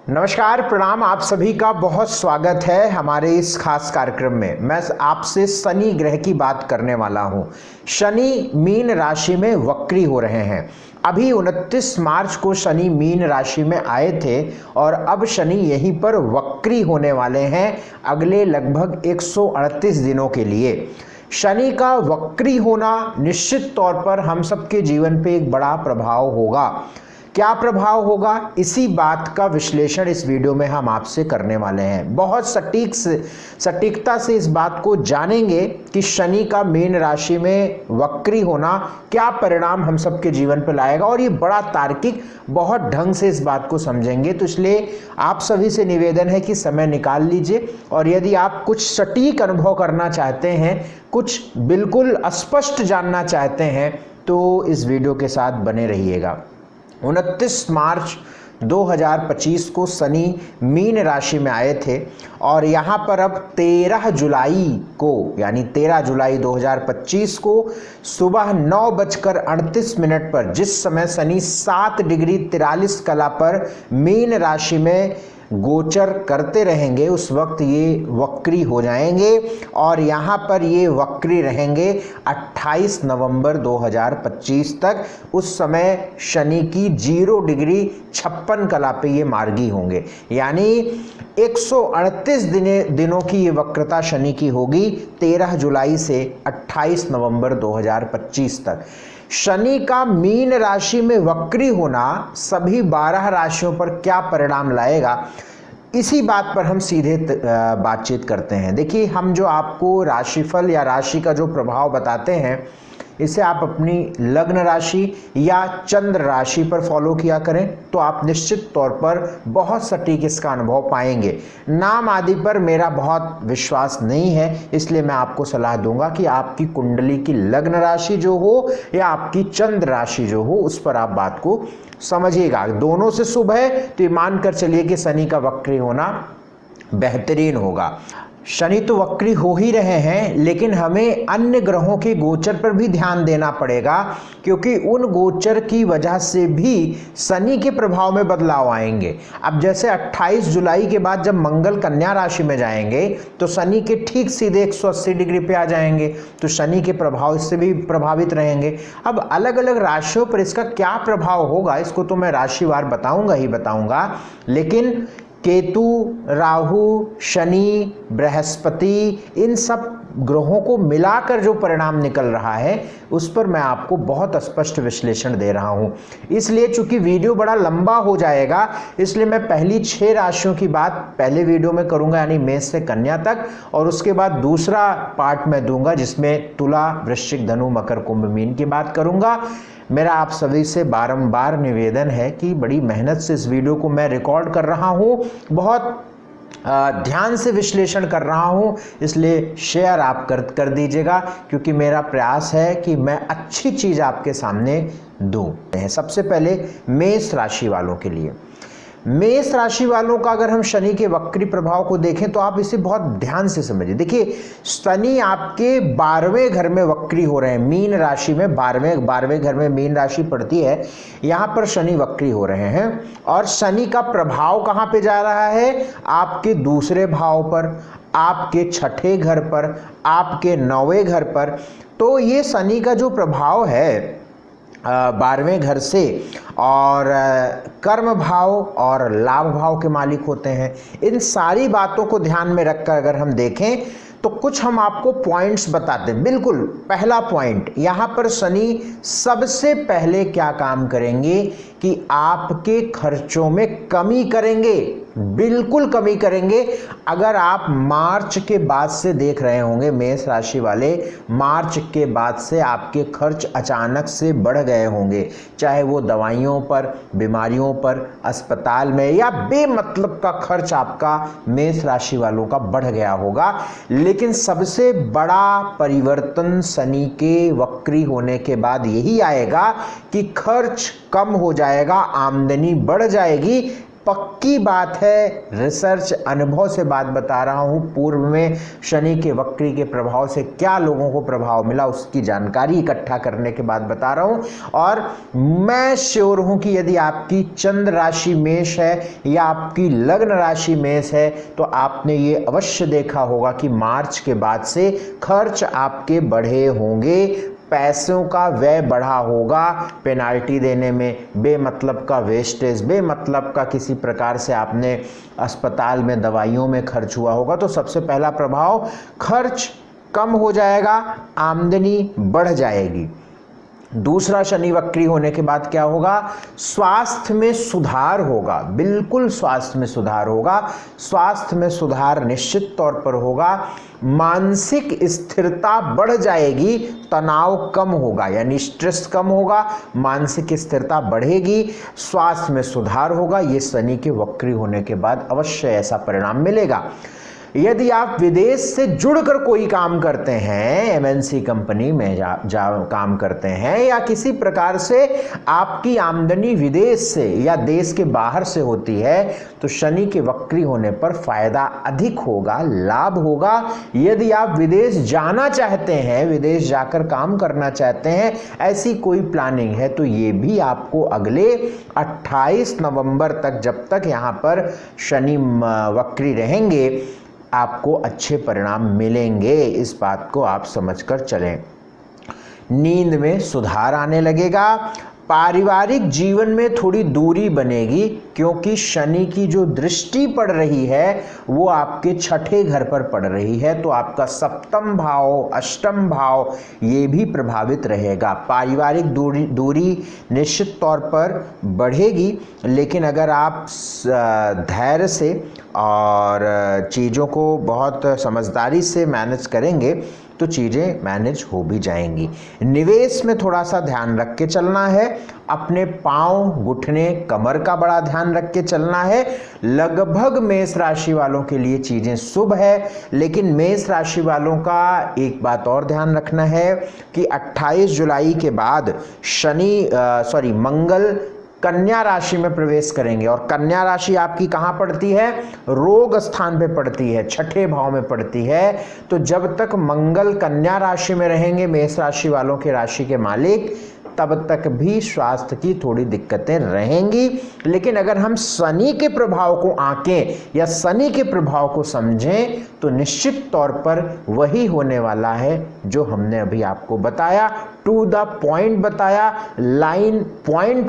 नमस्कार, प्रणाम। आप सभी का बहुत स्वागत है हमारे इस खास कार्यक्रम में। मैं आपसे शनि ग्रह की बात करने वाला हूं। शनि मीन राशि में वक्री हो रहे हैं। अभी 29 मार्च को शनि मीन राशि में आए थे और अब शनि यहीं पर वक्री होने वाले हैं अगले लगभग 138 दिनों के लिए। शनि का वक्री होना निश्चित तौर पर हम सबके जीवन पे एक बड़ा प्रभाव होगा। क्या प्रभाव होगा, इसी बात का विश्लेषण इस वीडियो में हम आपसे करने वाले हैं। बहुत सटीकता से इस बात को जानेंगे कि शनि का मीन राशि में वक्री होना क्या परिणाम हम सबके जीवन पर लाएगा, और ये बड़ा तार्किक बहुत ढंग से इस बात को समझेंगे। तो इसलिए आप सभी से निवेदन है कि समय निकाल लीजिए, और यदि आप कुछ सटीक अनुभव करना चाहते हैं, कुछ बिल्कुल स्पष्ट जानना चाहते हैं, तो इस वीडियो के साथ बने रहिएगा। 29 मार्च 2025 को शनि मीन राशि में आए थे और यहाँ पर अब 13 जुलाई को, यानी 13 जुलाई 2025 को सुबह 9:38 पर, जिस समय शनि 7 डिग्री 43 कला पर मीन राशि में गोचर करते रहेंगे, उस वक्त ये वक्री हो जाएंगे और यहाँ पर ये वक्री रहेंगे 28 नवंबर 2025 तक। उस समय शनि की 0 डिग्री 56 कला पे ये मार्गी होंगे, यानी 138 दिनों की ये वक्रता शनि की होगी 13 जुलाई से 28 नवंबर 2025 तक। शनि का मीन राशि में वक्री होना सभी 12 राशियों पर क्या परिणाम लाएगा, इसी बात पर हम सीधे बातचीत करते हैं। देखिए, हम जो आपको राशिफल या राशि का जो प्रभाव बताते हैं, इसे आप अपनी लग्न राशि या चंद्र राशि पर फॉलो किया करें तो आप निश्चित तौर पर बहुत सटीक इसका अनुभव पाएंगे। नाम आदि पर मेरा बहुत विश्वास नहीं है, इसलिए मैं आपको सलाह दूंगा कि आपकी कुंडली की लग्न राशि जो हो या आपकी चंद्र राशि जो हो, उस पर आप बात को समझिएगा। दोनों से शुभ है तो ये मानकर चलिए कि शनि का वक्री होना बेहतरीन होगा। शनि तो वक्री हो ही रहे हैं, लेकिन हमें अन्य ग्रहों के गोचर पर भी ध्यान देना पड़ेगा, क्योंकि उन गोचर की वजह से भी शनि के प्रभाव में बदलाव आएंगे। अब जैसे 28 जुलाई के बाद जब मंगल कन्या राशि में जाएंगे तो शनि के ठीक सीधे 180 डिग्री पे आ जाएंगे, तो शनि के प्रभाव इससे भी प्रभावित रहेंगे। अब अलग अलग राशियों पर इसका क्या प्रभाव होगा, इसको तो मैं राशिवार बताऊंगा ही बताऊंगा, लेकिन केतु, राहु, शनि, बृहस्पति, इन सब ग्रहों को मिलाकर जो परिणाम निकल रहा है, उस पर मैं आपको बहुत स्पष्ट विश्लेषण दे रहा हूं। इसलिए चूंकि वीडियो बड़ा लंबा हो जाएगा, इसलिए मैं पहली 6 राशियों की बात पहले वीडियो में करूंगा, यानी मेष से कन्या तक, और उसके बाद दूसरा पार्ट में दूंगा जिसमें तुला, वृश्चिक, धनु, मकर, कुंभ, मीन की बात करूंगा। मेरा आप सभी से बारंबार निवेदन है कि बड़ी मेहनत से इस वीडियो को मैं रिकॉर्ड कर रहा हूं, बहुत ध्यान से विश्लेषण कर रहा हूं, इसलिए शेयर आप कर दीजिएगा, क्योंकि मेरा प्रयास है कि मैं अच्छी चीज आपके सामने दूं। सबसे पहले मेष राशि वालों के लिए, मेष राशि वालों का अगर हम शनि के वक्री प्रभाव को देखें तो आप इसे बहुत ध्यान से समझिए। देखिए, शनि आपके 12वें घर में वक्री हो रहे हैं, मीन राशि में 12वें घर में मीन राशि पड़ती है, यहाँ पर शनि वक्री हो रहे हैं। और शनि का प्रभाव कहाँ पे जा रहा है? आपके दूसरे भाव पर, आपके छठे घर पर, आपके 9वें घर पर। तो ये शनि का जो प्रभाव है 12वें घर से, और कर्म भाव और लाभ भाव के मालिक होते हैं। इन सारी बातों को ध्यान में रखकर अगर हम देखें तो कुछ हम आपको पॉइंट्स बताते हैं। बिल्कुल पहला पॉइंट, यहाँ पर शनि सबसे पहले क्या काम करेंगे कि आपके खर्चों में कमी करेंगे, बिल्कुल कमी करेंगे। अगर आप मार्च के बाद से देख रहे होंगे मेष राशि वाले, मार्च के बाद से आपके खर्च अचानक से बढ़ गए होंगे, चाहे वो दवाइयों पर, बीमारियों पर, अस्पताल में, या बेमतलब का खर्च आपका मेष राशि वालों का बढ़ गया होगा। लेकिन सबसे बड़ा परिवर्तन शनि के वक्री होने के बाद यही आएगा कि खर्च कम हो जाएगा, आमदनी बढ़ जाएगी। पक्की बात है, रिसर्च अनुभव से बात बता रहा हूँ। पूर्व में शनि के वक्री के प्रभाव से क्या लोगों को प्रभाव मिला उसकी जानकारी इकट्ठा करने के बाद बता रहा हूँ। और मैं श्योर हूँ कि यदि आपकी चंद्र राशि मेष है या आपकी लग्न राशि मेष है तो आपने ये अवश्य देखा होगा कि मार्च के बाद से खर्च आपके बढ़े होंगे, पैसों का व्यय बढ़ा होगा, पेनाल्टी देने में, बेमतलब का वेस्टेज, बेमतलब का किसी प्रकार से आपने अस्पताल में दवाइयों में खर्च हुआ होगा। तो सबसे पहला प्रभाव, खर्च कम हो जाएगा, आमदनी बढ़ जाएगी। दूसरा, शनि वक्री होने के बाद क्या होगा, स्वास्थ्य में सुधार होगा, बिल्कुल स्वास्थ्य में सुधार होगा। स्वास्थ्य में सुधार निश्चित तौर पर होगा। मानसिक स्थिरता बढ़ जाएगी, तनाव कम होगा, यानी स्ट्रेस कम होगा, मानसिक स्थिरता बढ़ेगी, स्वास्थ्य में सुधार होगा। ये शनि के वक्री होने के बाद अवश्य ऐसा परिणाम मिलेगा। यदि आप विदेश से जुड़कर कोई काम करते हैं, एमएनसी कंपनी में काम करते हैं, या किसी प्रकार से आपकी आमदनी विदेश से या देश के बाहर से होती है, तो शनि के वक्री होने पर फायदा अधिक होगा, लाभ होगा। यदि आप विदेश जाना चाहते हैं, विदेश जाकर काम करना चाहते हैं, ऐसी कोई प्लानिंग है, तो ये भी आपको अगले 28 नवंबर तक, जब तक यहाँ पर शनि वक्री रहेंगे, आपको अच्छे परिणाम मिलेंगे। इस बात को आप समझकर चलें। नींद में सुधार आने लगेगा। पारिवारिक जीवन में थोड़ी दूरी बनेगी, क्योंकि शनि की जो दृष्टि पड़ रही है वो आपके छठे घर पर पड़ रही है, तो आपका सप्तम भाव, अष्टम भाव ये भी प्रभावित रहेगा। पारिवारिक दूरी निश्चित तौर पर बढ़ेगी, लेकिन अगर आप धैर्य से और चीज़ों को बहुत समझदारी से मैनेज करेंगे तो चीज़ें मैनेज हो भी जाएंगी। निवेश में थोड़ा सा ध्यान रख के चलना है। अपने पाँव, घुटने, कमर का बड़ा ध्यान रख के चलना है। लगभग मेष राशि वालों के लिए चीज़ें शुभ है, लेकिन मेष राशि वालों का एक बात और ध्यान रखना है कि 28 जुलाई के बाद मंगल कन्या राशि में प्रवेश करेंगे, और कन्या राशि आपकी कहाँ पड़ती है, रोग स्थान पे पड़ती है, छठे भाव में पड़ती है। तो जब तक मंगल कन्या राशि में रहेंगे, मेष राशि वालों के राशि के मालिक, तब तक भी स्वास्थ्य की थोड़ी दिक्कतें रहेंगी। लेकिन अगर हम शनि के प्रभाव को आंकें या शनि के प्रभाव को समझें तो निश्चित तौर पर वही होने वाला है जो हमने अभी आपको बताया, टू द पॉइंट बताया, लाइन पॉइंट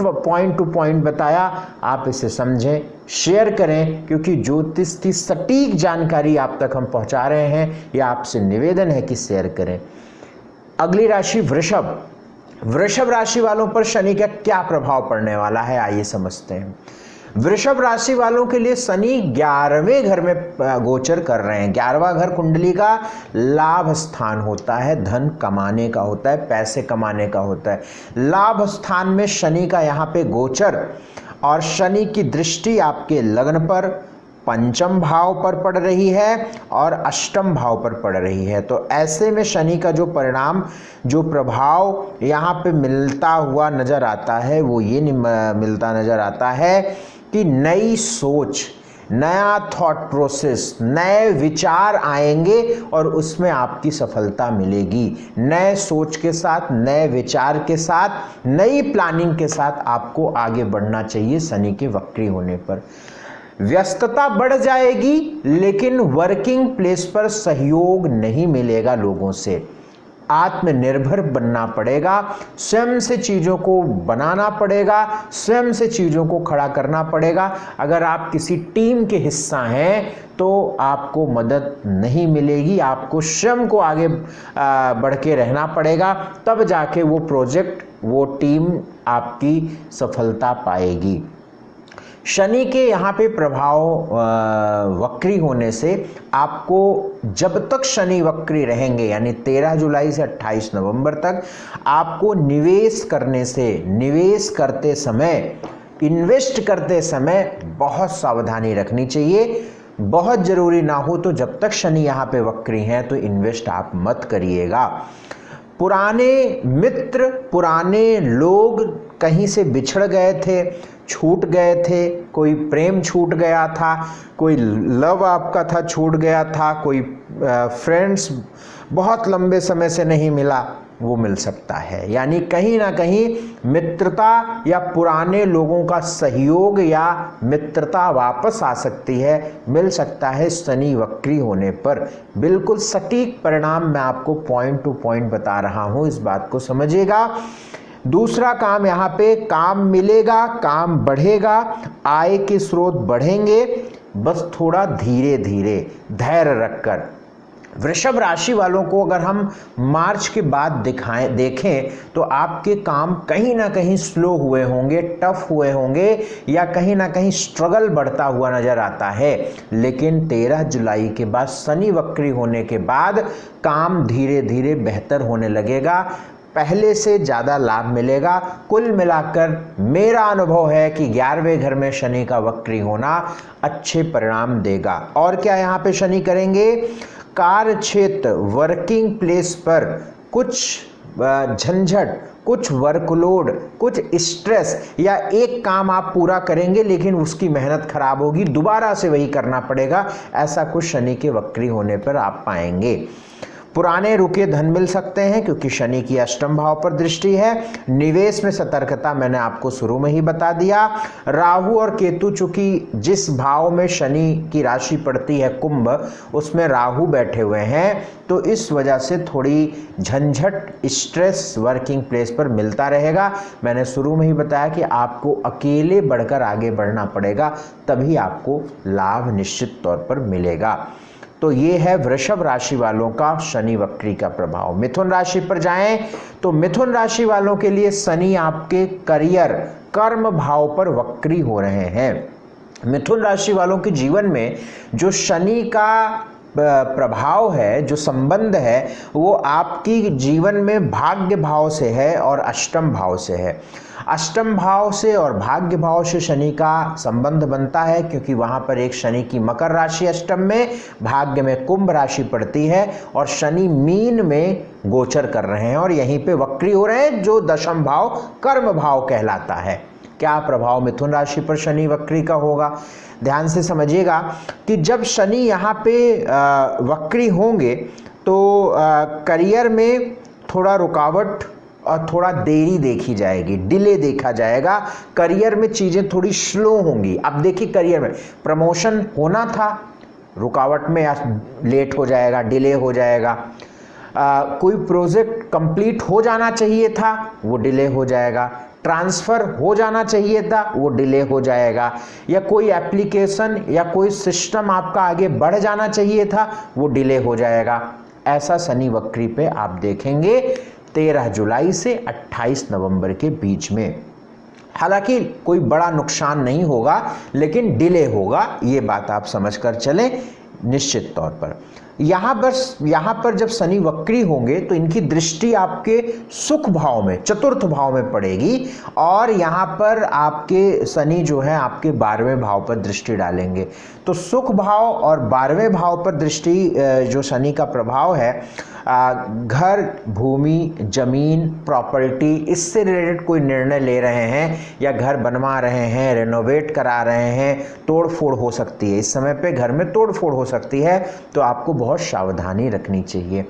टू पॉइंट बताया। आप इसे समझें, शेयर करें, क्योंकि ज्योतिष की सटीक जानकारी आप तक हम पहुंचा रहे हैं। यह आपसे निवेदन है कि शेयर करें। अगली राशि वृषभ। वृषभ राशि वालों पर शनि का क्या प्रभाव पड़ने वाला है, आइए समझते हैं। वृषभ राशि वालों के लिए शनि 11वें घर में गोचर कर रहे हैं। 11वां घर कुंडली का लाभ स्थान होता है, धन कमाने का होता है, पैसे कमाने का होता है। लाभ स्थान में शनि का यहाँ पे गोचर, और शनि की दृष्टि आपके लग्न पर, पंचम भाव पर पड़ रही है और अष्टम भाव पर पड़ रही है। तो ऐसे में शनि का जो परिणाम, जो प्रभाव यहाँ पे मिलता हुआ नजर आता है वो ये मिलता नजर आता है कि नई सोच, नया थॉट प्रोसेस, नए विचार आएंगे और उसमें आपकी सफलता मिलेगी। नए सोच के साथ, नए विचार के साथ, नई प्लानिंग के साथ आपको आगे बढ़ना चाहिए शनि के वक्री होने पर। व्यस्तता बढ़ जाएगी, लेकिन वर्किंग प्लेस पर सहयोग नहीं मिलेगा लोगों से। आत्मनिर्भर बनना पड़ेगा, स्वयं से चीज़ों को बनाना पड़ेगा, स्वयं से चीज़ों को खड़ा करना पड़ेगा। अगर आप किसी टीम के हिस्सा हैं तो आपको मदद नहीं मिलेगी, आपको स्वयं को आगे बढ़ के रहना पड़ेगा, तब जाके वो प्रोजेक्ट, वो टीम आपकी सफलता पाएगी। शनि के यहाँ पे प्रभाव वक्री होने से आपको, जब तक शनि वक्री रहेंगे यानी 13 जुलाई से 28 नवंबर तक, आपको निवेश करते समय, इन्वेस्ट करते समय बहुत सावधानी रखनी चाहिए। बहुत ज़रूरी ना हो तो जब तक शनि यहाँ पे वक्री हैं तो इन्वेस्ट आप मत करिएगा। पुराने मित्र, पुराने लोग कहीं से बिछड़ गए थे, छूट गए थे, कोई प्रेम छूट गया था, कोई लव आपका था छूट गया था, कोई फ्रेंड्स बहुत लंबे समय से नहीं मिला, वो मिल सकता है। यानी कहीं ना कहीं मित्रता या पुराने लोगों का सहयोग या मित्रता वापस आ सकती है, मिल सकता है शनि वक्री होने पर। बिल्कुल सटीक परिणाम मैं आपको पॉइंट टू पॉइंट बता रहा हूं, इस बात को समझिएगा। दूसरा काम, यहाँ पे काम मिलेगा, काम बढ़ेगा, आय के स्रोत बढ़ेंगे, बस थोड़ा धीरे धीरे धैर्य रखकर। वृषभ राशि वालों को अगर हम मार्च के बाद देखें तो आपके काम कहीं ना कहीं स्लो हुए होंगे, टफ हुए होंगे, या कहीं ना कहीं स्ट्रगल बढ़ता हुआ नजर आता है। लेकिन 13 जुलाई के बाद शनि वक्री होने के बाद काम धीरे धीरे बेहतर होने लगेगा, पहले से ज़्यादा लाभ मिलेगा। कुल मिलाकर मेरा अनुभव है कि 11वें घर में शनि का वक्री होना अच्छे परिणाम देगा। और क्या यहाँ पे शनि करेंगे? कार्य क्षेत्र, वर्किंग प्लेस पर कुछ झंझट, कुछ वर्कलोड, कुछ स्ट्रेस, या एक काम आप पूरा करेंगे लेकिन उसकी मेहनत खराब होगी, दोबारा से वही करना पड़ेगा, ऐसा कुछ शनि के वक्री होने पर आप पाएंगे। पुराने रुके धन मिल सकते हैं क्योंकि शनि की अष्टम भाव पर दृष्टि है। निवेश में सतर्कता मैंने आपको शुरू में ही बता दिया। राहु और केतु, चूंकि जिस भाव में शनि की राशि पड़ती है कुंभ, उसमें राहु बैठे हुए हैं, तो इस वजह से थोड़ी झंझट, स्ट्रेस वर्किंग प्लेस पर मिलता रहेगा। मैंने शुरू में ही बताया कि आपको अकेले बढ़कर आगे बढ़ना पड़ेगा, तभी आपको लाभ निश्चित तौर पर मिलेगा। तो ये है वृषभ राशि वालों का शनि वक्री का प्रभाव। मिथुन राशि पर जाएं तो मिथुन राशि वालों के लिए शनि आपके करियर, कर्म भाव पर वक्री हो रहे हैं। मिथुन राशि वालों के जीवन में जो शनि का प्रभाव है, जो संबंध है, वो आपकी जीवन में भाग्य भाव से है और अष्टम भाव से है। अष्टम भाव से और भाग्य भाव से शनि का संबंध बनता है क्योंकि वहां पर एक शनि की मकर राशि अष्टम में, भाग्य में कुंभ राशि पड़ती है, और शनि मीन में गोचर कर रहे हैं और यहीं पे वक्री हो रहे हैं, जो दशम भाव कर्म भाव कहलाता है। क्या प्रभाव मिथुन राशि पर शनि वक्री का होगा? ध्यान से समझिएगा कि जब शनि यहाँ पे वक्री होंगे तो करियर में थोड़ा रुकावट और थोड़ा देरी देखी जाएगी, डिले देखा जाएगा। करियर में चीज़ें थोड़ी स्लो होंगी। अब देखिए, करियर में प्रमोशन होना था, रुकावट में लेट हो जाएगा, डिले हो जाएगा। कोई प्रोजेक्ट कंप्लीट हो जाना चाहिए था, वो डिले हो जाएगा। ट्रांसफ़र हो जाना चाहिए था, वो डिले हो जाएगा। या कोई एप्लीकेशन या कोई सिस्टम आपका आगे बढ़ जाना चाहिए था, वो डिले हो जाएगा। ऐसा शनि वक्री पे आप देखेंगे 13 जुलाई से 28 नवंबर के बीच में। हालांकि कोई बड़ा नुकसान नहीं होगा, लेकिन डिले होगा, ये बात आप समझकर चलें निश्चित तौर पर। यहाँ पर जब शनि वक्री होंगे तो इनकी दृष्टि आपके सुख भाव में, चतुर्थ भाव में पड़ेगी, और यहाँ पर आपके शनि जो है आपके 12वें भाव पर दृष्टि डालेंगे। तो सुख भाव और 12वें भाव पर दृष्टि जो शनि का प्रभाव है, घर, भूमि, जमीन, प्रॉपर्टी, इससे रिलेटेड कोई निर्णय ले रहे हैं या घर बनवा रहे हैं, रेनोवेट करा रहे हैं, तोड़ फोड़ हो सकती है। इस समय पे घर में तोड़ फोड़ हो सकती है, तो आपको बहुत सावधानी रखनी चाहिए।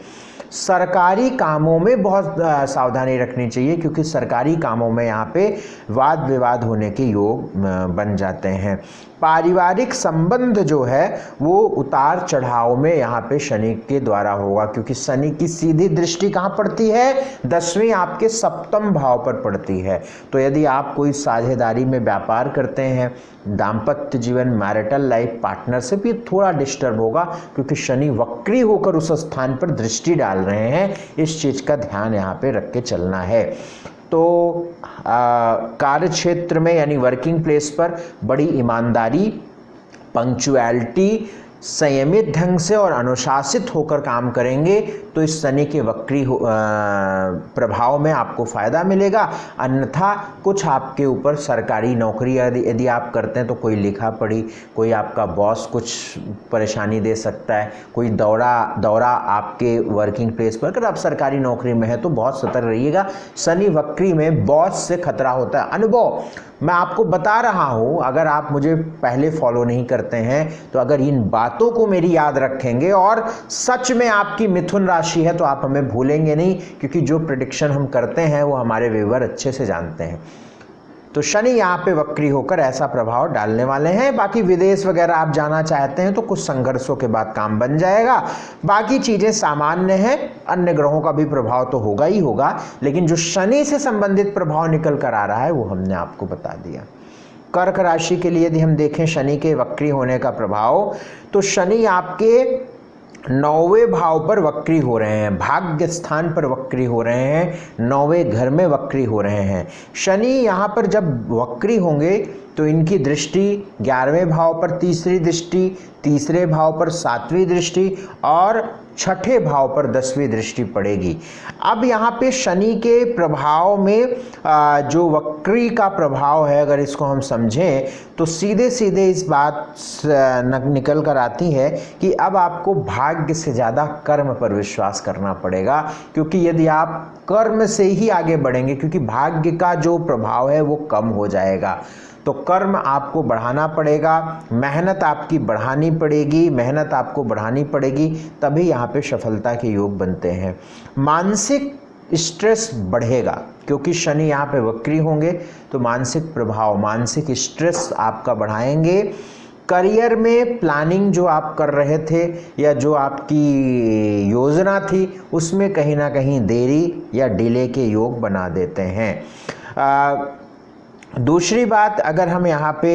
सरकारी कामों में बहुत सावधानी रखनी चाहिए क्योंकि सरकारी कामों में यहाँ पे वाद विवाद होने के योग बन जाते हैं। पारिवारिक संबंध जो है वो उतार चढ़ाव में यहाँ पे शनि के द्वारा होगा क्योंकि शनि की सीधी दृष्टि कहाँ पड़ती है? 10वीं आपके सप्तम भाव पर पड़ती है। तो यदि आप कोई साझेदारी में व्यापार करते हैं, दाम्पत्य जीवन, मैरिटल लाइफ, पार्टनरशिप, ये थोड़ा डिस्टर्ब होगा क्योंकि शनि वक्री होकर उस स्थान पर दृष्टि डाल रहे हैं। इस चीज़ का ध्यान यहाँ पे रख के चलना है। तो कार्य क्षेत्र में यानी वर्किंग प्लेस पर बड़ी ईमानदारी, पंक्चुअलिटी, संयमित ढंग से और अनुशासित होकर काम करेंगे तो इस शनि के वक्री प्रभाव में आपको फ़ायदा मिलेगा। अन्यथा कुछ आपके ऊपर सरकारी नौकरी यदि आप करते हैं तो कोई लिखा पढ़ी, कोई आपका बॉस कुछ परेशानी दे सकता है, कोई दौरा आपके वर्किंग प्लेस पर। अगर आप सरकारी नौकरी में है तो बहुत सतर्क रहिएगा। शनि वक्री में बॉस से खतरा होता है। अनुभव मैं आपको बता रहा हूँ, अगर आप मुझे पहले फॉलो नहीं करते हैं तो अगर इन बातों को मेरी याद रखेंगे और सच में आपकी मिथुन राशि है तो आप हमें भूलेंगे नहीं, क्योंकि जो प्रेडिक्शन हम करते हैं वो हमारे व्यूअर अच्छे से जानते हैं। तो शनि यहाँ पे वक्री होकर ऐसा प्रभाव डालने वाले हैं। बाकी विदेश वगैरह आप जाना चाहते हैं तो कुछ संघर्षों के बाद काम बन जाएगा। बाकी चीज़ें सामान्य हैं। अन्य ग्रहों का भी प्रभाव तो होगा ही होगा, लेकिन जो शनि से संबंधित प्रभाव निकल कर आ रहा है वो हमने आपको बता दिया। कर्क राशि के लिए यदि हम देखें शनि के वक्री होने का प्रभाव, तो शनि आपके 9वें भाव पर वक्री हो रहे हैं, भाग्य स्थान पर वक्री हो रहे हैं, 9वें घर में वक्री हो रहे हैं। शनि यहाँ पर जब वक्री होंगे तो इनकी दृष्टि 11वें भाव पर तीसरी दृष्टि, तीसरे भाव पर 7वीं दृष्टि और 6ठे भाव पर 10वीं दृष्टि पड़ेगी। अब यहाँ पे शनि के प्रभाव में जो वक्री का प्रभाव है, अगर इसको हम समझें तो सीधे सीधे इस बात निकल कर आती है कि अब आपको भाग्य से ज़्यादा कर्म पर विश्वास करना पड़ेगा, क्योंकि यदि आप कर्म से ही आगे बढ़ेंगे, क्योंकि भाग्य का जो प्रभाव है वो कम हो जाएगा, तो कर्म आपको बढ़ाना पड़ेगा, मेहनत आपकी बढ़ानी पड़ेगी, मेहनत आपको बढ़ानी पड़ेगी, तभी यहाँ पे सफलता के योग बनते हैं। मानसिक स्ट्रेस बढ़ेगा, क्योंकि शनि यहाँ पे वक्री होंगे तो मानसिक प्रभाव, मानसिक स्ट्रेस आपका बढ़ाएंगे। करियर में प्लानिंग जो आप कर रहे थे या जो आपकी योजना थी उसमें कहीं ना कहीं देरी या डिले के योग बना देते हैं। दूसरी बात, अगर हम यहाँ पे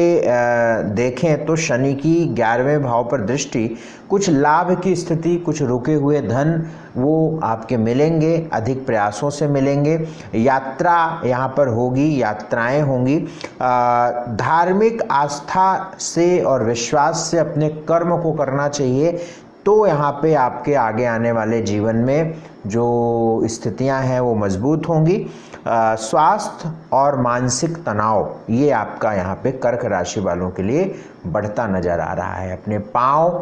देखें तो शनि की 11वें भाव पर दृष्टि, कुछ लाभ की स्थिति, कुछ रुके हुए धन वो आपके मिलेंगे, अधिक प्रयासों से मिलेंगे। यात्रा यहाँ पर होगी, यात्राएं होंगी। धार्मिक आस्था से और विश्वास से अपने कर्म को करना चाहिए, तो यहाँ पे आपके आगे आने वाले जीवन में जो स्थितियाँ हैं वो मजबूत होंगी। स्वास्थ्य और मानसिक तनाव ये आपका यहाँ पे कर्क राशि वालों के लिए बढ़ता नजर आ रहा है। अपने पाँव,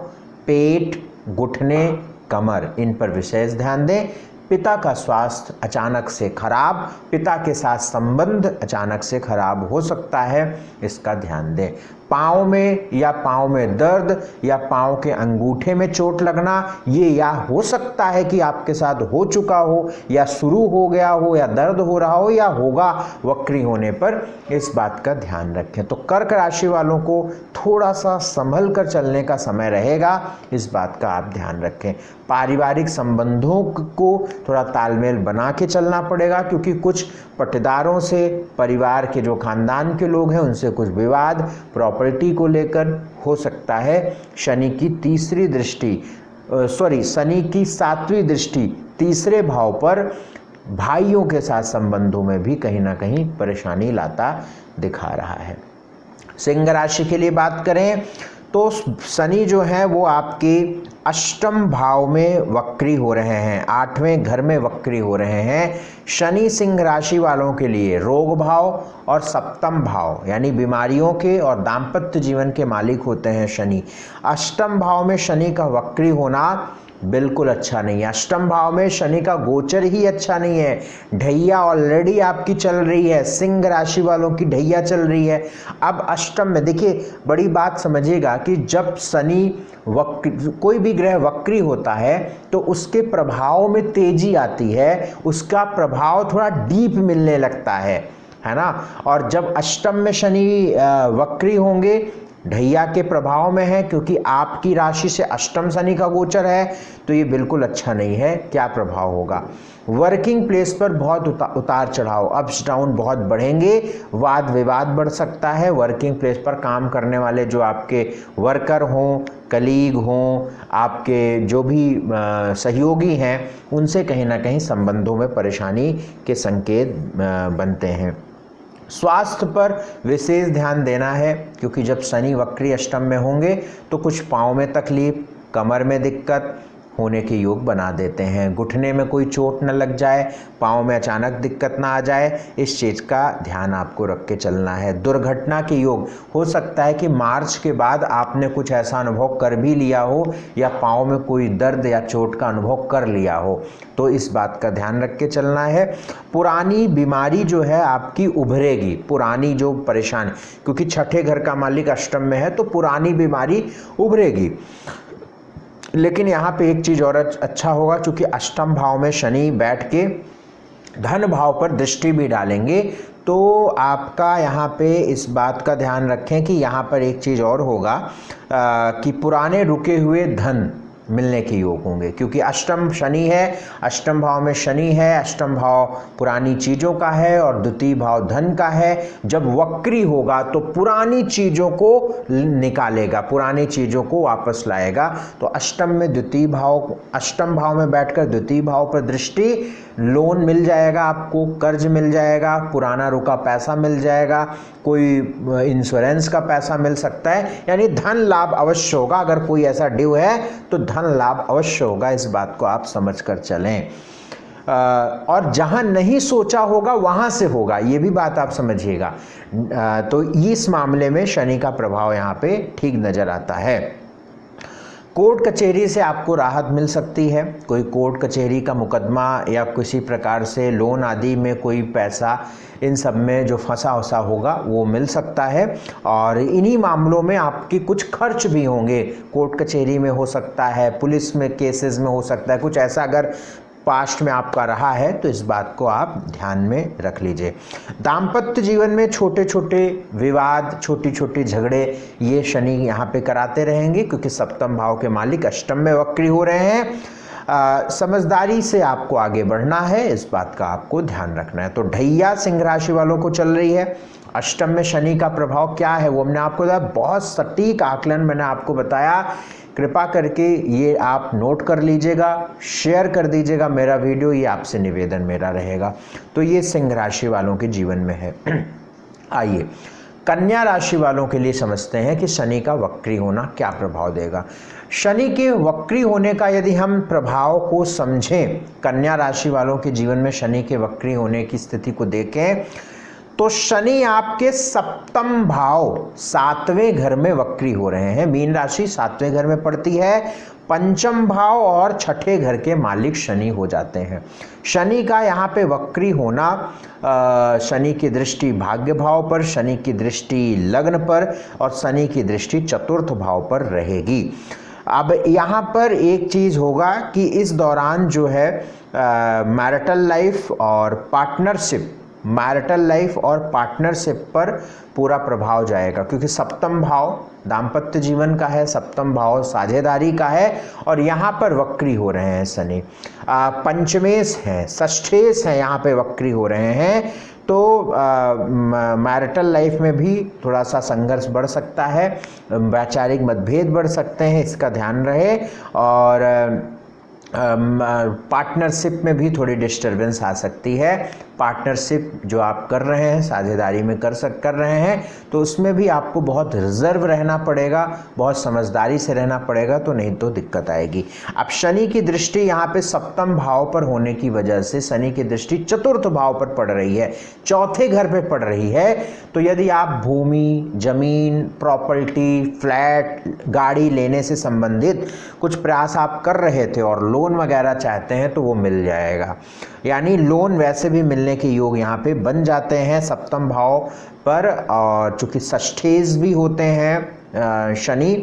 पेट, घुटने, कमर, इन पर विशेष ध्यान दें। पिता का स्वास्थ्य अचानक से खराब, पिता के साथ संबंध अचानक से खराब हो सकता है, इसका ध्यान दें। पाँव में या पाँव में दर्द या पाँव के अंगूठे में चोट लगना, ये या हो सकता है कि आपके साथ हो चुका हो या शुरू हो गया हो या दर्द हो रहा हो या होगा वक्री होने पर, इस बात का ध्यान रखें। तो कर्क राशि वालों को थोड़ा सा संभल कर चलने का समय रहेगा, इस बात का आप ध्यान रखें। पारिवारिक संबंधों को थोड़ा तालमेल बना के चलना पड़ेगा, क्योंकि कुछ पट्टेदारों से, परिवार के जो खानदान के लोग हैं उनसे कुछ विवाद प्रॉपर्टी को लेकर हो सकता है। शनि की तीसरी दृष्टि, शनि की 7वीं दृष्टि तीसरे भाव पर भाइयों के साथ संबंधों में भी कहीं ना कहीं परेशानी लाता दिखा रहा है। सिंह राशि के लिए बात करें तो शनि जो है वो आपके 8वें भाव में वक्री हो रहे हैं, 8वें घर में वक्री हो रहे हैं। शनि सिंह राशि वालों के लिए रोग भाव और 7म भाव यानी बीमारियों के और दाम्पत्य जीवन के मालिक होते हैं शनि। 8म भाव में शनि का वक्री होना बिल्कुल अच्छा नहीं है। 8म भाव में शनि का गोचर ही अच्छा नहीं है। ढैया ऑलरेडी आपकी चल रही है, सिंह राशि वालों की ढैया चल रही है। अब 8म में देखिए, बड़ी बात समझिएगा कि जब शनि कोई भी ग्रह वक्री होता है तो उसके प्रभाव में तेजी आती है, उसका प्रभाव थोड़ा डीप मिलने लगता है ना। और जब 8म में शनि वक्री होंगे, ढैया के प्रभाव में है, क्योंकि आपकी राशि से 8म शनि का गोचर है, तो ये बिल्कुल अच्छा नहीं है। क्या प्रभाव होगा? वर्किंग प्लेस पर बहुत उतार चढ़ाव, अप्स डाउन बहुत बढ़ेंगे, वाद विवाद बढ़ सकता है। वर्किंग प्लेस पर काम करने वाले जो आपके वर्कर हों, कलीग हों, आपके जो भी सहयोगी हैं, उनसे कहीं ना कहीं संबंधों में परेशानी के संकेत बनते हैं। स्वास्थ्य पर विशेष ध्यान देना है, क्योंकि जब शनि वक्री अष्टम में होंगे तो कुछ पाँव में तकलीफ, कमर में दिक्कत होने के योग बना देते हैं। घुटने में कोई चोट न लग जाए, पाँव में अचानक दिक्कत ना आ जाए, इस चीज़ का ध्यान आपको रख के चलना है। दुर्घटना के योग हो सकता है कि मार्च के बाद आपने कुछ ऐसा अनुभव कर भी लिया हो या पाँव में कोई दर्द या चोट का अनुभव कर लिया हो, तो इस बात का ध्यान रख के चलना है। पुरानी बीमारी जो है आपकी उभरेगी, पुरानी जो परेशानी, क्योंकि छठे घर का मालिक अष्टम में है तो पुरानी बीमारी उभरेगी। लेकिन यहाँ पे एक चीज़ और अच्छा होगा, क्योंकि अष्टम भाव में शनि बैठ के धन भाव पर दृष्टि भी डालेंगे, तो आपका यहाँ पे इस बात का ध्यान रखें कि यहाँ पर एक चीज़ और होगा कि पुराने रुके हुए धन मिलने के योग होंगे, क्योंकि अष्टम शनि है, अष्टम भाव में शनि है, अष्टम भाव पुरानी चीज़ों का है और द्वितीय भाव धन का है। जब वक्री होगा तो पुरानी चीज़ों को निकालेगा, पुरानी चीज़ों को वापस लाएगा। तो अष्टम में द्वितीय भाव, अष्टम भाव में बैठकर द्वितीय भाव पर दृष्टि, लोन मिल जाएगा आपको, कर्ज मिल जाएगा, पुराना रुका पैसा मिल जाएगा, कोई इंश्योरेंस का पैसा मिल सकता है, यानी धन लाभ अवश्य होगा। अगर कोई ऐसा ड्यू है तो धन लाभ अवश्य होगा, इस बात को आप समझ कर चलें। और जहां नहीं सोचा होगा वहां से होगा, ये भी बात आप समझिएगा। तो इस मामले में शनि का प्रभाव यहाँ पे ठीक नजर आता है। कोर्ट कचहरी से आपको राहत मिल सकती है, कोई कोर्ट कचहरी का मुकदमा या किसी प्रकार से लोन आदि में कोई पैसा, इन सब में जो फंसा वसा होगा वो मिल सकता है। और इन्हीं मामलों में आपकी कुछ खर्च भी होंगे, कोर्ट कचहरी में हो सकता है, पुलिस में केसेस में हो सकता है, कुछ ऐसा अगर पास्ट में आपका रहा है तो इस बात को आप ध्यान में रख लीजिए। दाम्पत्य जीवन में छोटे छोटे विवाद, छोटी छोटी झगड़े ये शनि यहाँ पे कराते रहेंगे, क्योंकि सप्तम भाव के मालिक अष्टम में वक्री हो रहे हैं। समझदारी से आपको आगे बढ़ना है, इस बात का आपको ध्यान रखना है। तो ढैया सिंह राशि वालों को चल रही है, अष्टम में शनि का प्रभाव क्या है वो हमने आपको बताया, बहुत सटीक आकलन मैंने आपको बताया। कृपा करके ये आप नोट कर लीजिएगा, शेयर कर दीजिएगा मेरा वीडियो, ये आपसे निवेदन मेरा रहेगा। तो ये सिंह राशि वालों के जीवन में है। आइए कन्या राशि वालों के लिए समझते हैं कि शनि का वक्री होना क्या प्रभाव देगा। शनि के वक्री होने का यदि हम प्रभाव को समझें, कन्या राशि वालों के जीवन में शनि के वक्री होने की स्थिति को देखें, तो शनि आपके सप्तम भाव 7वें घर में वक्री हो रहे हैं। मीन राशि 7वें घर में पड़ती है, पंचम भाव और छठे घर के मालिक शनि हो जाते हैं। शनि का यहाँ पे वक्री होना, शनि की दृष्टि भाग्य भाव पर, शनि की दृष्टि लग्न पर और शनि की दृष्टि चतुर्थ भाव पर रहेगी। अब यहाँ पर एक चीज़ होगा कि इस दौरान जो है मैरिटल लाइफ और पार्टनरशिप, मैरिटल लाइफ और पार्टनरशिप पर पूरा प्रभाव जाएगा, क्योंकि सप्तम भाव दाम्पत्य जीवन का है, सप्तम भाव साझेदारी का है और यहाँ पर वक्री हो रहे हैं शनि। पंचमेश हैं, षष्ठेश हैं, यहाँ पे वक्री हो रहे हैं। तो मैरिटल लाइफ में भी थोड़ा सा संघर्ष बढ़ सकता है, वैचारिक मतभेद बढ़ सकते हैं, इसका ध्यान रहे। और पार्टनरशिप में भी थोड़ी डिस्टरबेंस आ सकती है। पार्टनरशिप जो आप कर रहे हैं, साझेदारी में कर रहे हैं, तो उसमें भी आपको बहुत रिजर्व रहना पड़ेगा, बहुत समझदारी से रहना पड़ेगा, तो नहीं तो दिक्कत आएगी। अब शनि की दृष्टि यहाँ पे सप्तम भाव पर होने की वजह से शनि की दृष्टि चतुर्थ भाव पर पड़ रही है, चौथे घर पे पड़ रही है। तो यदि आप भूमि, जमीन, प्रॉपर्टी, फ्लैट, गाड़ी लेने से संबंधित कुछ प्रयास आप कर रहे थे और लोन वगैरह चाहते हैं तो वो मिल जाएगा, यानी लोन वैसे भी मिलने के योग यहाँ पे बन जाते हैं सप्तम भाव पर। और चूँकि षष्ठेश भी होते हैं शनि,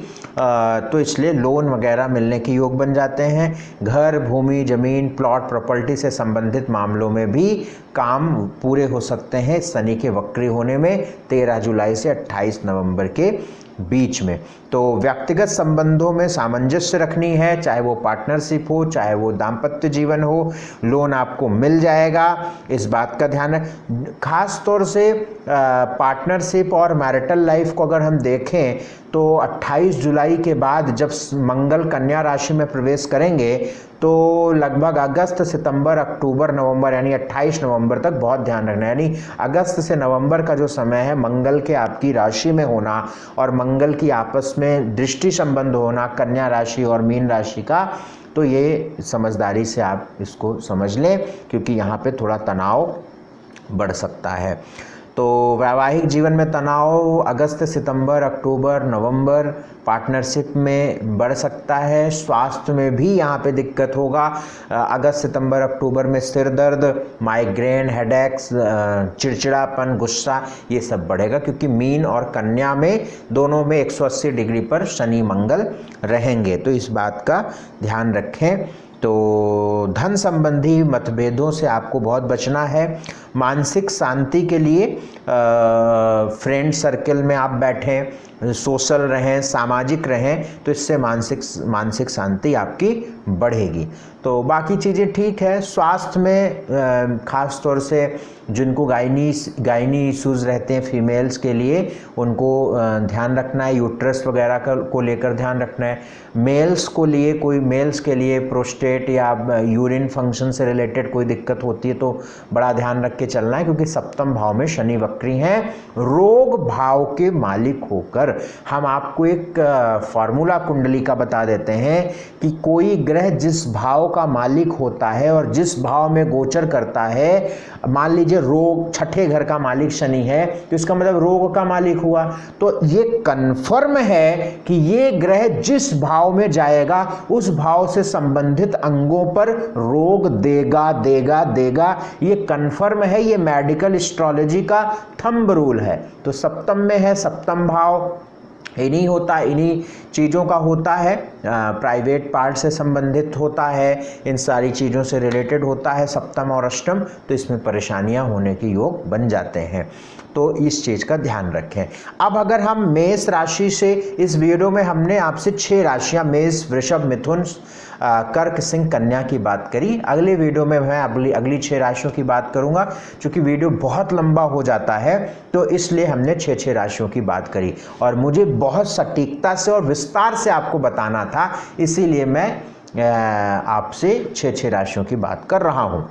तो इसलिए लोन वगैरह मिलने के योग बन जाते हैं। घर, भूमि, जमीन, प्लॉट, प्रॉपर्टी से संबंधित मामलों में भी काम पूरे हो सकते हैं शनि के वक्री होने में 13 जुलाई से 28 नवंबर के बीच में। तो व्यक्तिगत संबंधों में सामंजस्य रखनी है, चाहे वो पार्टनरशिप हो, चाहे वो दाम्पत्य जीवन हो, लोन आपको मिल जाएगा, इस बात का ध्यान है। खास तौर से पार्टनरशिप और मैरिटल लाइफ को अगर हम देखें तो 28 जुलाई के बाद जब मंगल कन्या राशि में प्रवेश करेंगे तो लगभग अगस्त, सितंबर, अक्टूबर, नवंबर यानी 28 नवंबर तक बहुत ध्यान रखना है। यानी अगस्त से नवंबर का जो समय है मंगल के आपकी राशि में होना और मंगल की आपस में दृष्टि संबंध होना कन्या राशि और मीन राशि का, तो ये समझदारी से आप इसको समझ लें, क्योंकि यहाँ पे थोड़ा तनाव बढ़ सकता है। तो वैवाहिक जीवन में तनाव अगस्त, सितंबर, अक्टूबर, नवंबर पार्टनरशिप में बढ़ सकता है। स्वास्थ्य में भी यहाँ पे दिक्कत होगा। अगस्त, सितंबर, अक्टूबर में सिर दर्द, माइग्रेन, हेडेक्स, चिड़चिड़ापन, गुस्सा, ये सब बढ़ेगा, क्योंकि मीन और कन्या में दोनों में 180 डिग्री पर शनि मंगल रहेंगे। तो इस बात का ध्यान रखें। तो धन संबंधी मतभेदों से आपको बहुत बचना है। मानसिक शांति के लिए फ्रेंड सर्कल में आप बैठें, सोशल रहें, सामाजिक रहें, तो इससे मानसिक शांति आपकी बढ़ेगी। तो बाकी चीज़ें ठीक है। स्वास्थ्य में ख़ास तौर से जिनको गायनी इश्यूज़ रहते हैं फीमेल्स के लिए, उनको ध्यान रखना है। यूट्रस वगैरह को लेकर ध्यान रखना है। मेल्स के लिए प्रोस्टेट या यूरिन फंक्शन से रिलेटेड कोई दिक्कत होती है तो बड़ा ध्यान रख के चलना है, क्योंकि सप्तम भाव में शनि वक्री हैं। रोग भाव के मालिक होकर हम आपको एक फार्मूला कुंडली का बता देते हैं कि कोई ग्रह जिस भाव का मालिक होता है और जिस भाव में गोचर करता है, मान लीजिए रोग, छठे घर का मालिक शनि है तो इसका मतलब रोग का मालिक हुआ, तो ये कन्फर्म है कि ये ग्रह जिस भाव में जाएगा उस भाव से संबंधित अंगों पर रोग देगा। ये कन्फर्म है, ये मेडिकल एस्ट्रोलॉजी का थंब रूल है। तो सप्तम में है, सप्तम भाव इन्हीं चीज़ों का होता है, प्राइवेट पार्ट से संबंधित होता है, इन सारी चीज़ों से रिलेटेड होता है सप्तम और अष्टम, तो इसमें परेशानियां होने के योग बन जाते हैं। तो इस चीज़ का ध्यान रखें। अब अगर हम मेष राशि से, इस वीडियो में हमने आपसे 6 राशियां मेष, वृषभ, मिथुन, कर्क, सिंह, कन्या की बात करी। अगले वीडियो में मैं अगली 6 राशियों की बात करूंगा। क्योंकि वीडियो बहुत लंबा हो जाता है तो इसलिए हमने 6 राशियों की बात करी और मुझे बहुत सटीकता से और विस्तार से आपको बताना था, इसीलिए मैं आपसे 6 राशियों की बात कर रहा हूं।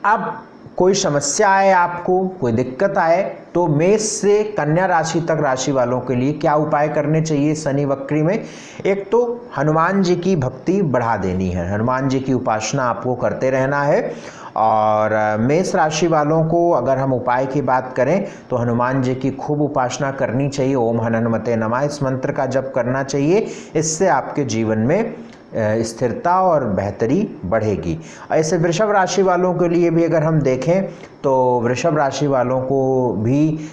अब कोई समस्या आए, आपको कोई दिक्कत आए, तो मेष से कन्या राशि तक राशि वालों के लिए क्या उपाय करने चाहिए शनि वक्री में? एक तो हनुमान जी की भक्ति बढ़ा देनी है, हनुमान जी की उपासना आपको करते रहना है। और मेष राशि वालों को अगर हम उपाय की बात करें तो हनुमान जी की खूब उपासना करनी चाहिए। ओम हनुमते नमः इस मंत्र का जप करना चाहिए। इससे आपके जीवन में स्थिरता और बेहतरी बढ़ेगी। ऐसे वृषभ राशि वालों के लिए भी अगर हम देखें तो वृषभ राशि वालों को भी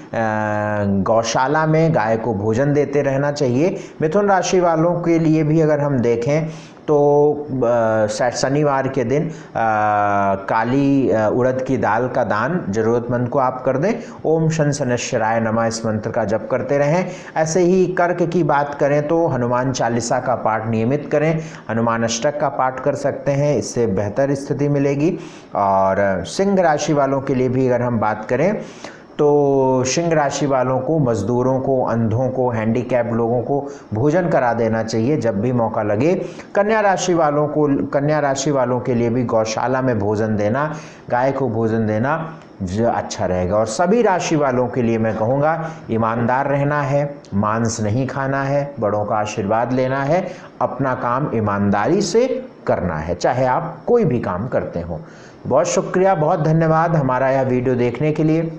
गौशाला में गाय को भोजन देते रहना चाहिए। मिथुन राशि वालों के लिए भी अगर हम देखें तो शनिवार के दिन काली उड़द की दाल का दान जरूरतमंद को आप कर दें। ओम शं शनैश्चराय नमः इस मंत्र का जप करते रहें। ऐसे ही कर्क की बात करें तो हनुमान चालीसा का पाठ नियमित करें, हनुमान अष्टक का पाठ कर सकते हैं, इससे बेहतर स्थिति मिलेगी। और सिंह राशि वालों के लिए भी अगर हम बात करें तो सिंह राशि वालों को, मजदूरों को, अंधों को, हैंडीकैप लोगों को भोजन करा देना चाहिए जब भी मौका लगे। कन्या राशि वालों के लिए भी गौशाला में भोजन देना, गाय को भोजन देना जो अच्छा रहेगा। और सभी राशि वालों के लिए मैं कहूँगा ईमानदार रहना है, मांस नहीं खाना है, बड़ों का आशीर्वाद लेना है, अपना काम ईमानदारी से करना है, चाहे आप कोई भी काम करते हो। बहुत शुक्रिया, बहुत धन्यवाद हमारा यह वीडियो देखने के लिए।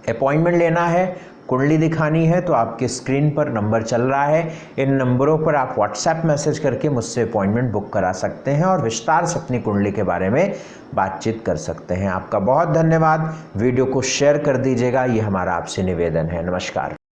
अपॉइंटमेंट लेना है, कुंडली दिखानी है तो आपके स्क्रीन पर नंबर चल रहा है, इन नंबरों पर आप व्हाट्सएप मैसेज करके मुझसे अपॉइंटमेंट बुक करा सकते हैं और विस्तार से अपनी कुंडली के बारे में बातचीत कर सकते हैं। आपका बहुत धन्यवाद। वीडियो को शेयर कर दीजिएगा, ये हमारा आपसे निवेदन है। नमस्कार।